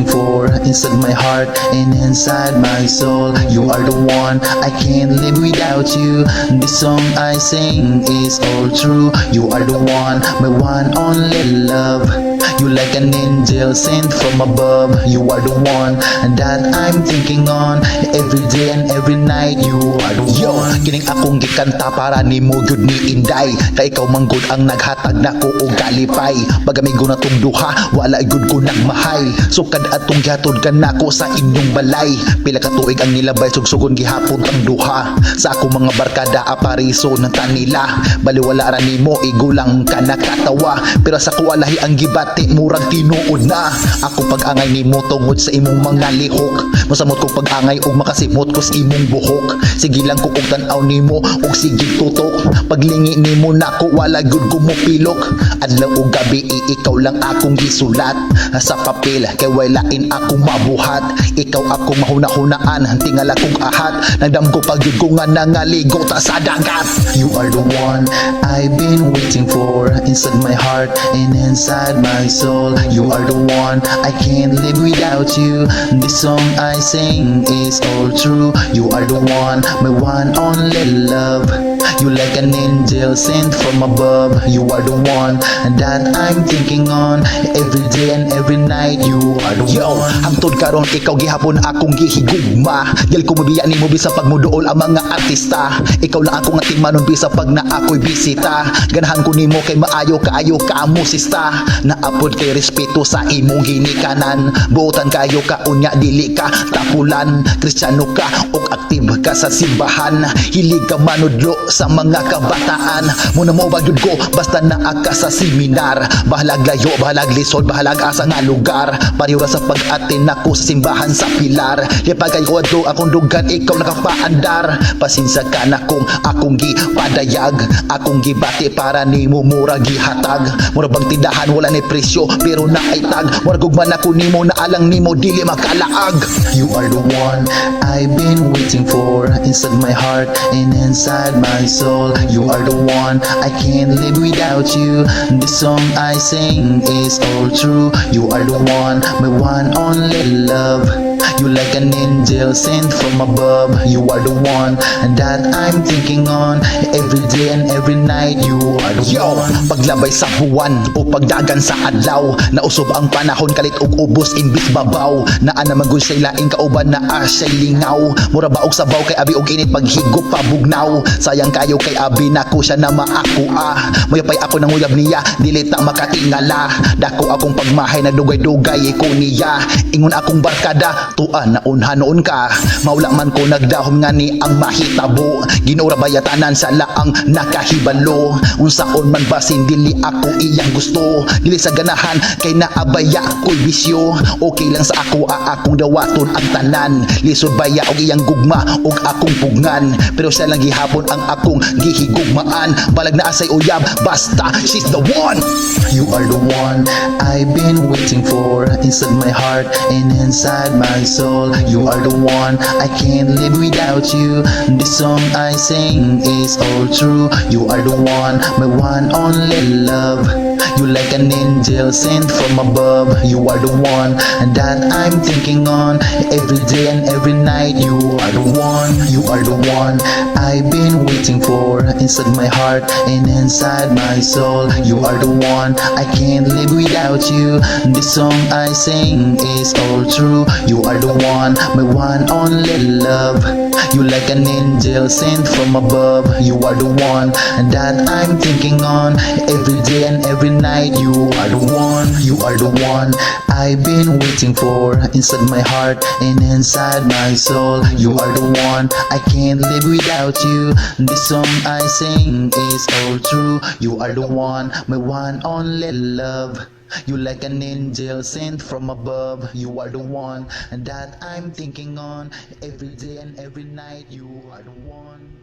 waiting for inside my heart and inside my soul. You are the one, I can't live without you. This song I sing is all true. You are the one, my one only love. You like an angel sent from above. You are the one that I'm thinking on every day and every night. You are the one. Kining akong gikanta para nimo gyud ni inday. Kay ikaw manggod ang naghatag nako og kalipay. Pagamigo na tong duha, wala gyud ko nagmahay. Sukad atong gihatod ka nako sa inyong balay. Pila ka tuig ang nilabay sugsugon gihapon tang duha. Sa ako mga barkada apariso ng tanila. Baliwala ra nimo igulang ka nakatawa. Pero sa kuwalahi ang gibati murag tinuod na. Ako pag-angay nimo tungod sa imong mga lihok. Masamot ko pag-angay ug makasimot ko sa imong buhok. Sige lang ko og tan-aw nimo ug sige tutok. Paglingi nimo nako wala gyud ko mopilok. Adlaw ug gabi ikaw lang akong gisulat sa papel kay walain akong mabuhat. Ikaw akong mahuna-hunaan tingal akong ahat. Nagdamgo pag gyud ko nga nangaligo ta sa dagat. You are the one I've been waiting for inside my heart and inside my soul. You are the one, I can't live without you. This song I sing is all true. You are the one, my one only love. You like an angel sent from above. You are the one that I'm thinking on every day and every night. You are the one. Hangtod karon ikaw gihapon akong gihigugma. Dil ko mabiya nimo bisa pagmuduol ang mga artista. Ikaw lang akong atimanon bisa pag na ako'y bisita. Ganahan ko nimo kay maayo kaayo ka musista. Naapod kay respeto sa imong ginikanan. Buotan kayo ka unya dili ka tapulan. Kristiyano ka ug aktibo ka sa simbahan. Hilig ka manudlo sa mga kabataan. Muna mo bagyod ko basta naa ka sa seminar. Bahalag layo, bahalag lisod, bahalag asa nga lugar. Pariwa sa pag-atin ako sa simbahan sa pilar. Lipag kayo adto akong dugan ikaw nakapaandar. Pasinsa ka na kung akong gipadayag. Akong gibati para nimo mura gihatag. Mura bang tindahan wala ni presyo pero naitag. Mura gugman ako nimo na alang nimo dili makalaag. You are the one I've been waiting for inside my heart and inside my soul. You are the one I can't live without you. This song I sing is all true. You are the one, my one only love. You like an angel sent from above. You are the one that I'm thinking on every day and every night. You are the one. Paglabay sa buwan o pagdagan sa adlaw, nausob ang panahon kalit og ubos imbis babaw. Naa naman gud say laing kauban na asya'y lingaw. Mura ba og sabaw kay abi og init paghigop pabugnaw. Sayang kayo kay abi nako siya na maaku Mayapay ako nang uyab niya dili ta makatingala. Dako akong pagmahay nagdugay-dugay ko niya. Ingon akong barkada tuan na unhanon ka. Maula man ko nagdahom nga ni ang mahitabo. Ginura bayatanan sa laang nakahibalo. Unsaon man basin dili ako iyang gusto. Dili sa ganahan kay naabaya ko'y bisyo. Okay lang sa ako akong dawaton ang tanan. Lisod baya og iyang gugma og akong pugngan. Pero siya lang gihapon ang akong gihigugmaan. Balag na asay uyab basta she's the one. You are the one I've been waiting for inside my heart and inside my soul. You are the one I can't live without you. This song I sing is all true. You are the one, my one only love. You like an angel sent from above. You are the one that I'm thinking on every day and every night. You are the one. You are the one I've been waiting for inside my heart and inside my soul. You are the one I can't live without you. This song I sing is all true. You are the one, my one only love. You like an angel sent from above. You are the one that I'm thinking on every day and every night. You are the one. You are the one I've been waiting for inside my heart and inside my soul. You are the one I can't live without you. This song I sing is all true. You are the one, my one only love. You like an angel sent from above. You are the one that I'm thinking on every day and every night. You are the one.